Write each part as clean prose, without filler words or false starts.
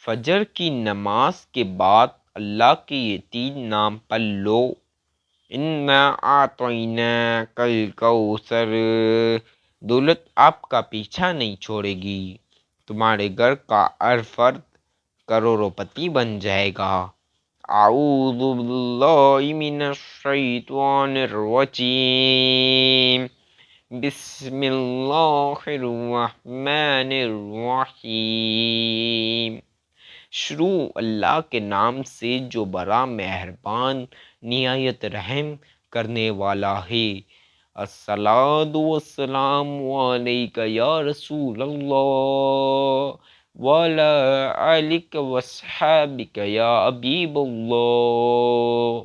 فجر کی نماز کے بعد اللہ کے یہ 3 نام پڑھ لو۔ انا اعطیناک الکوثر۔ دولت آپ کا پیچھا نہیں چھوڑے گی، تمہارے گھر کا ہر فرد کروڑوں پتی بن جائے گا۔ اعوذ باللہ من الشیطان الرجیم، بسم اللہ الرحمن الرحیم۔ شروع اللہ کے نام سے جو بڑا مہربان نہایت رحم کرنے والا ہے۔ الصلاۃ والسلام علیک یا رسول اللہ وعلی آلک وصحابک یا حبیب اللہ۔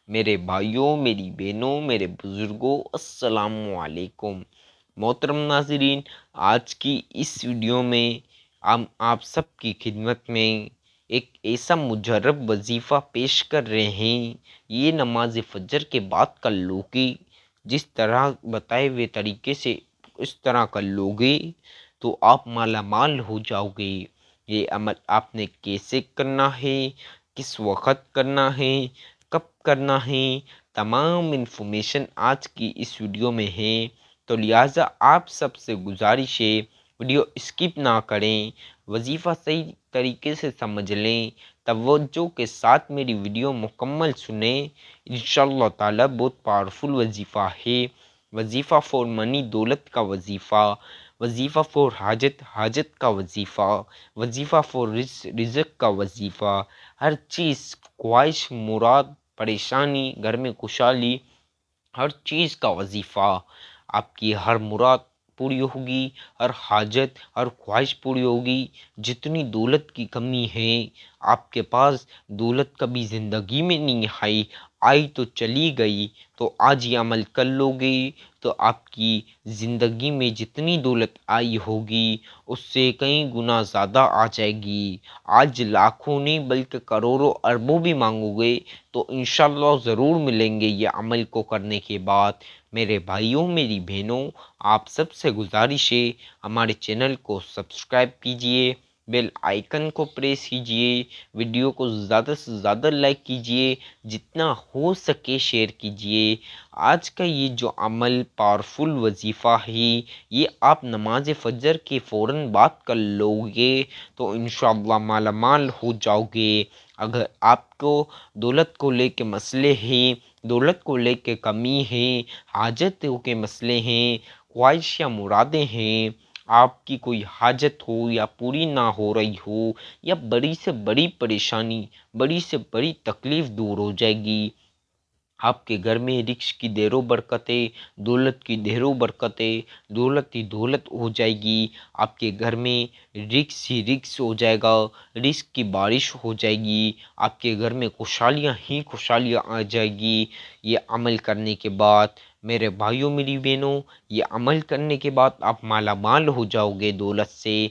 میرے بھائیوں، میری بہنوں، میرے بزرگوں، السلام علیکم۔ محترم ناظرین، آج کی اس ویڈیو میں ہم آپ سب کی خدمت میں ایک ایسا مجرب وظیفہ پیش کر رہے ہیں۔ یہ نماز فجر کے بعد کر لوگے، جس طرح بتائے ہوئے طریقے سے اس طرح کر لوگے تو آپ مالا مال ہو جاؤ گے۔ یہ عمل آپ نے کیسے کرنا ہے، کس وقت کرنا ہے، کب کرنا ہے، تمام انفارمیشن آج کی اس ویڈیو میں ہے، تو لہٰذا آپ سب سے گزارش ہے ویڈیو اسکپ نہ کریں، وظیفہ صحیح طریقے سے سمجھ لیں، توجہ کے ساتھ میری ویڈیو مکمل سنیں۔ انشاءاللہ تعالی بہت پاورفل وظیفہ ہے۔ وظیفہ فور منی، دولت کا وظیفہ، وظیفہ فور حاجت، حاجت کا وظیفہ، وظیفہ فور رزق کا وظیفہ، ہر چیز، خواہش، مراد، پریشانی، گھر میں خوشحالی، ہر چیز کا وظیفہ۔ آپ کی ہر مراد پوری ہوگی، ہر حاجت، ہر خواہش پوری ہوگی۔ جتنی دولت کی کمی ہے آپ کے پاس، دولت کبھی زندگی میں نہیں آئی تو چلی گئی، تو آج یہ عمل کر لو گے تو آپ کی زندگی میں جتنی دولت آئی ہوگی اس سے کئی گنا زیادہ آ جائے گی۔ آج لاکھوں نہیں بلکہ کروڑوں اربوں بھی مانگو گے تو انشاءاللہ ضرور ملیں گے یہ عمل کو کرنے کے بعد۔ میرے بھائیوں، میری بہنوں، آپ سب سے گزارش ہے ہمارے چینل کو سبسکرائب کیجئے، بیل آئیکن کو پریس کیجئے، ویڈیو کو زیادہ سے زیادہ لائک کیجئے، جتنا ہو سکے شیئر کیجئے۔ آج کا یہ جو عمل پاورفل وظیفہ ہے، یہ آپ نماز فجر کے فوراً بعد کر لو گے تو انشاءاللہ مالا مال ہو جاؤ گے۔ اگر آپ کو دولت کو لے کے مسئلے ہیں، دولت کو لے کے کمی ہے، حاجتوں کے مسئلے ہیں، خواہش یا مرادیں ہیں، آپ کی کوئی حاجت ہو یا پوری نہ ہو رہی ہو، یا بڑی سے بڑی پریشانی، بڑی سے بڑی تکلیف دور ہو جائے گی، آپ کے گھر میں رزق کی ڈھیروں برکتیں، دولت کی ڈھیروں برکتیں، دولت ہی دولت ہو جائے گی، آپ کے گھر میں رزق ہی رزق ہو جائے گا، رزق کی بارش ہو جائے گی، آپ کے گھر میں خوشحالیاں ہی خوشحالیاں آ جائے گی۔ یہ عمل کرنے کے بعد میرے بھائیوں، میری بہنوں، یہ عمل کرنے کے بعد آپ مالا مال ہو جاؤ گے دولت سے۔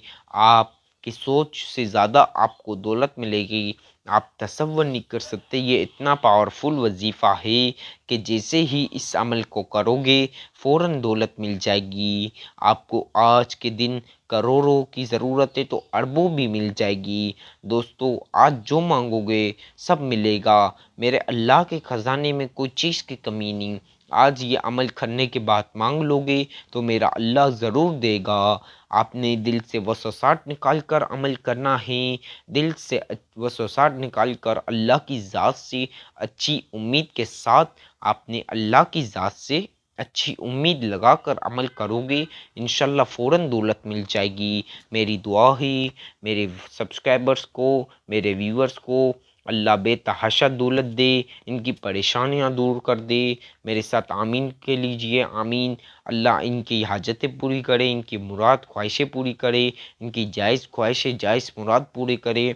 آپ کی سوچ سے زیادہ آپ کو دولت ملے گی، آپ تصور نہیں کر سکتے۔ یہ اتنا پاورفل وظیفہ ہے کہ جیسے ہی اس عمل کو کرو گے فوراً دولت مل جائے گی۔ آپ کو آج کے دن کروڑوں کی ضرورت ہے تو اربوں بھی مل جائے گی۔ دوستو، آج جو مانگو گے سب ملے گا۔ میرے اللہ کے خزانے میں کوئی چیز کی کمی نہیں۔ آج یہ عمل کرنے کے بعد مانگ لو گے تو میرا اللہ ضرور دے گا۔ آپ نے دل سے وسوسات نکال کر عمل کرنا ہے، دل سے وسوسات نکال کر اللہ کی ذات سے اچھی امید کے ساتھ، آپ نے اللہ کی ذات سے اچھی امید لگا کر عمل کرو گے، انشاءاللہ فوراً دولت مل جائے گی۔ میری دعا ہے میرے سبسکرائبرز کو، میرے ویورز کو اللہ بے تحاشا دولت دے، ان کی پریشانیاں دور کر دے۔ میرے ساتھ آمین کے لیجئے، آمین۔ اللہ ان کی حاجتیں پوری کرے، ان کی مراد خواہشیں پوری کرے، ان کی جائز خواہشیں جائز مراد پورے کرے،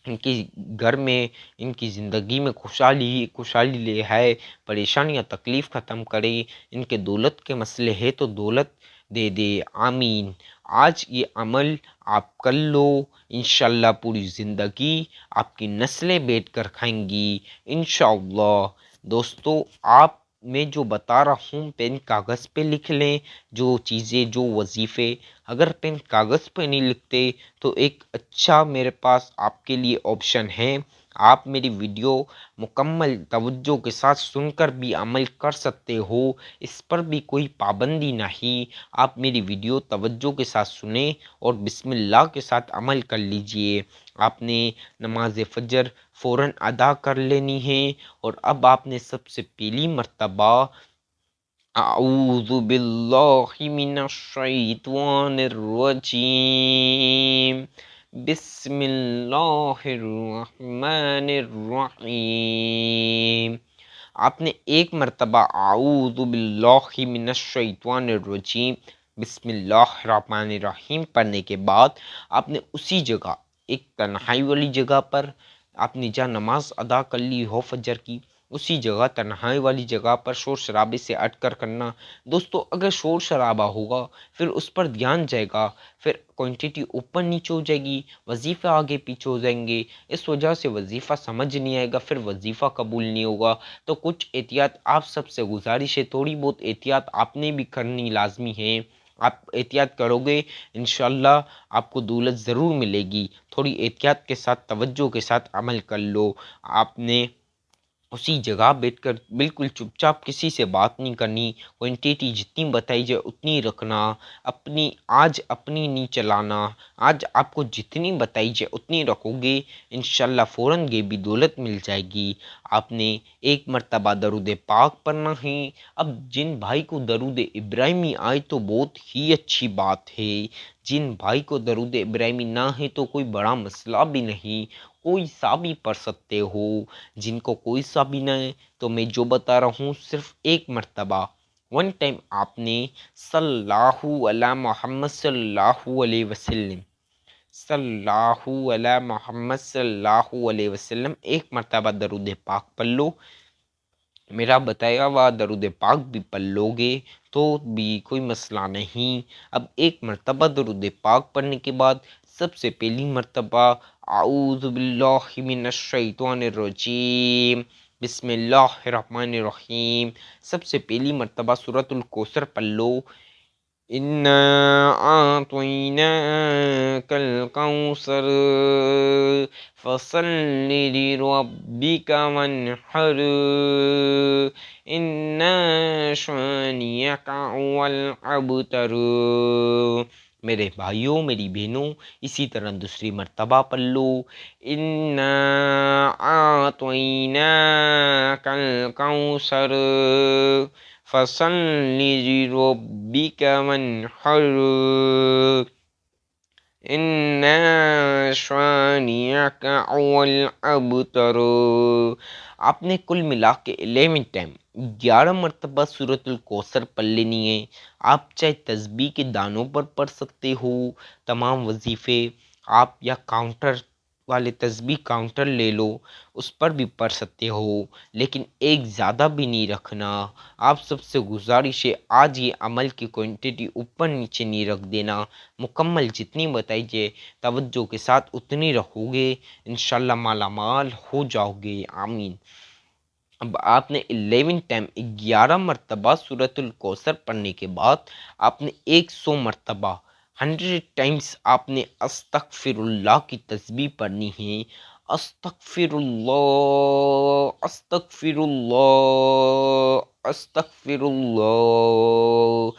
ان کی گھر میں، ان کی زندگی میں خوشحالی لے آئے، پریشانیاں تکلیف ختم کرے، ان کے دولت کے مسئلے ہے تو دولت دے دے، آمین۔ آج یہ عمل آپ کر لو، انشاءاللہ پوری زندگی آپ کی نسلیں بیٹھ کر کھائیں گی، انشاءاللہ۔ دوستو، آپ میں جو بتا رہا ہوں پین کاغذ پہ لکھ لیں، جو چیزیں جو وظیفے، اگر پین کاغذ پہ نہیں لکھتے تو ایک اچھا میرے پاس آپ کے لیے آپشن ہے، آپ میری ویڈیو مکمل توجہ کے ساتھ سن کر بھی عمل کر سکتے ہو، اس پر بھی کوئی پابندی نہیں، آپ میری ویڈیو توجہ کے ساتھ سنیں اور بسم اللہ کے ساتھ عمل کر لیجئے۔ آپ نے نماز فجر فوراً ادا کر لینی ہے، اور اب آپ نے سب سے پہلی مرتبہ اعوذ باللہ من الشیطان الرجیم بسم اللہ الرحمن الرحیم، آپ نے ایک مرتبہ اعوذ باللہ من الشیطان الرجیم بسم اللہ الرحمن الرحیم پڑھنے کے بعد آپ نے اسی جگہ ایک تنہائی والی جگہ پر، آپ نے جہاں نماز ادا کر لی ہو فجر کی، اسی جگہ تنہائی والی جگہ پر شور شرابے سے ہٹ کر کرنا۔ دوستو اگر شور شرابہ ہوگا پھر اس پر دھیان جائے گا، پھر کوانٹٹی اوپر نیچے ہو جائے گی، وظیفہ آگے پیچھے ہو جائیں گے، اس وجہ سے وظیفہ سمجھ نہیں آئے گا، پھر وظیفہ قبول نہیں ہوگا۔ تو کچھ احتیاط آپ سب سے گزارش ہے، تھوڑی بہت احتیاط آپ نے بھی کرنی لازمی ہے، آپ احتیاط کرو گے انشاءاللہ آپ کو دولت ضرور ملے گی۔ تھوڑی احتیاط کے ساتھ توجہ کے ساتھ عمل کر لو، آپ نے اسی جگہ بیٹھ کر بالکل چپ چاپ کسی سے بات نہیں کرنی، کوانٹٹی جتنی بتائی جائے اتنی رکھنا، آج اپنی نہیں چلانا، آج آپ کو جتنی بتائی جائے اتنی رکھو گے انشاءاللہ فوراً بھی دولت مل جائے گی۔ آپ نے ایک مرتبہ درود پاک پڑھنا ہے۔ اب جن بھائی کو درود ابراہیمی آئے تو بہت ہی اچھی بات ہے، جن بھائی کو درود ابراہیمی نہ ہے تو کوئی بڑا مسئلہ بھی نہیں، کوئی سا بھی پڑھ سکتے ہو۔ جن کو کوئی سا بھی نہ ہے تو میں جو بتا رہا ہوں صرف ایک مرتبہ ون ٹائم آپ نے صلی اللہ علی محمد صلی اللہ علیہ وسلم، صلی اللہ علی محمد صلی اللہ علیہ وسلم ایک مرتبہ درود پاک پڑھ لو۔ میرا بتایا ہوا درود پاک بھی پڑھ لو گے تو بھی کوئی مسئلہ نہیں۔ اب ایک مرتبہ درود پاک پڑھنے کے بعد سب سے پہلی مرتبہ اعوذ باللہ من الشیطان الرجیم بسم اللہ الرحمن الرحیم، سب سے پہلی مرتبہ سورۃ الکوثر پڑھ لو۔ اِنَّا أَعْطَيْنَاكَ الْكَوْثَرَ فَصَلِّ لِرَبِّكَ وَانْحَرْ إِنَّ شَانِئَكَ هُوَ الْأَبْتَرُ۔ میرے بھائیوں میری بہنوں اسی طرح دوسری مرتبہ پڑھ لو، اِنَّا أَعْطَيْنَاكَ الْكَوْثَرَ فَصَلِّ لِرَبِّكَ وَانْحَرْ إِنَّ شَانِئَكَ هُوَ الْأَبْتَرُ۔ آپ نے کل ملا کے 11 ٹائم 11 مرتبہ سورۃ الکوثر پڑھ لینی ہے۔ آپ چاہے تسبیح کے دانوں پر پڑھ سکتے ہو، تمام وظیفے آپ یا کاؤنٹر والے تسبیح کاؤنٹر لے لو اس پر بھی پڑھ سکتے ہو، لیکن ایک زیادہ بھی نہیں رکھنا۔ آپ سب سے گزارش ہے آج یہ عمل کی کوانٹٹی اوپر نیچے نہیں رکھ دینا، مکمل جتنی بتائی جائے توجہ کے ساتھ اتنی رکھو گے انشاءاللہ مالا مال ہو جاؤ گے، آمین۔ اب آپ نے 11 ٹائم 11 مرتبہ سورۃ الکوثر پڑھنے کے بعد آپ نے 100 مرتبہ 100 ٹائمز آپ نے استغفر اللہ کی تسبیح پڑھنی ہے۔ استغفر اللہ، استغفر اللہ، استغفر اللہ،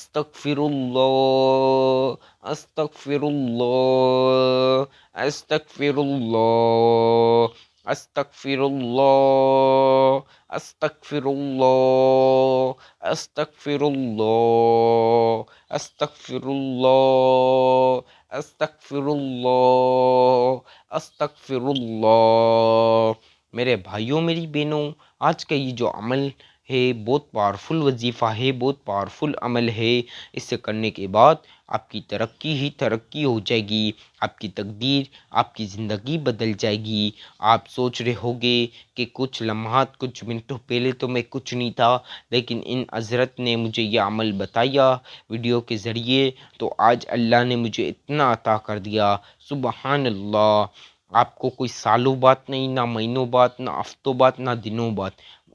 استغفر اللہ، استغفر اللہ، استغفر اللہ، استغفر اللہ، استغفر اللہ، استغفر اللہ، استغفر اللہ، استغفر اللہ، استغفر اللہ۔ میرے بھائیوں میری بہنوں آج کا یہ جو عمل ہے بہت پاورفل وظیفہ ہے، بہت پاورفل عمل ہے، اس سے کرنے کے بعد آپ کی ترقی ہی ترقی ہو جائے گی، آپ کی تقدیر آپ کی زندگی بدل جائے گی۔ آپ سوچ رہے ہوگے کہ کچھ لمحات کچھ منٹوں پہلے تو میں کچھ نہیں تھا، لیکن ان حضرت نے مجھے یہ عمل بتایا ویڈیو کے ذریعے تو آج اللہ نے مجھے اتنا عطا کر دیا، سبحان اللہ۔ آپ کو کوئی سالوں بات نہیں، نہ مہینوں بات، نہ ہفتوں بات، نہ دنوں بات،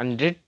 100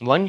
1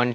1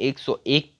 101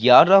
11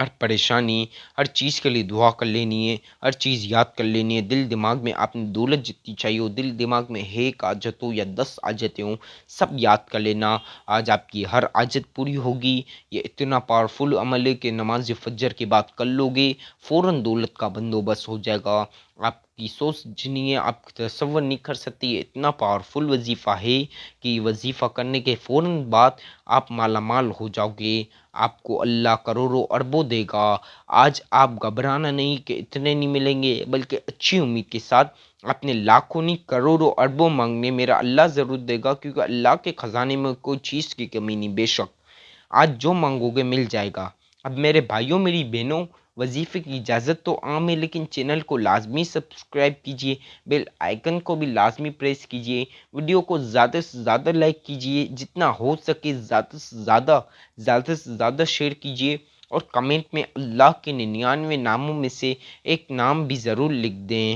ہر پریشانی، ہر چیز کے لیے دعا کر لینی ہے، ہر چیز یاد کر لینی ہے۔ دل دماغ میں آپ نے دولت جتنی چاہیے ہو، دل دماغ میں ایک حاجت ہو یا 10 حاجتیں ہوں، سب یاد کر لینا۔ آج آپ کی ہر حاجت پوری ہوگی۔ یہ اتنا پاورفل عمل ہے کہ نماز فجر کے بعد کر لو گے، فوراً دولت کا بندوبست ہو جائے گا۔ آپ کی سوچ نہیں ہے، آپ تصور نہیں کر سکتے، یہ اتنا پاورفل وظیفہ ہے کہ وظیفہ کرنے کے فوراً بعد آپ مالا مال ہو جاؤ گے۔ آپ کو اللہ کروڑوں اربوں دے گا۔ آج آپ گھبرانا نہیں کہ اتنے نہیں ملیں گے، بلکہ اچھی امید کے ساتھ اپنے لاکھوں نہیں کروڑوں اربوں مانگنے، میرا اللہ ضرور دے گا، کیونکہ اللہ کے خزانے میں کوئی چیز کی کمی نہیں۔ بے شک آج جو مانگو گے مل جائے گا۔ اب میرے بھائیوں میری بہنوں، وظیفے کی اجازت تو عام ہے، لیکن چینل کو لازمی سبسکرائب کیجئے، بیل آئیکن کو بھی لازمی پریس کیجئے، ویڈیو کو زیادہ سے زیادہ لائک کیجئے، جتنا ہو سکے زیادہ سے زیادہ شیئر کیجئے، اور کمنٹ میں اللہ کے 99 ناموں میں سے ایک نام بھی ضرور لکھ دیں۔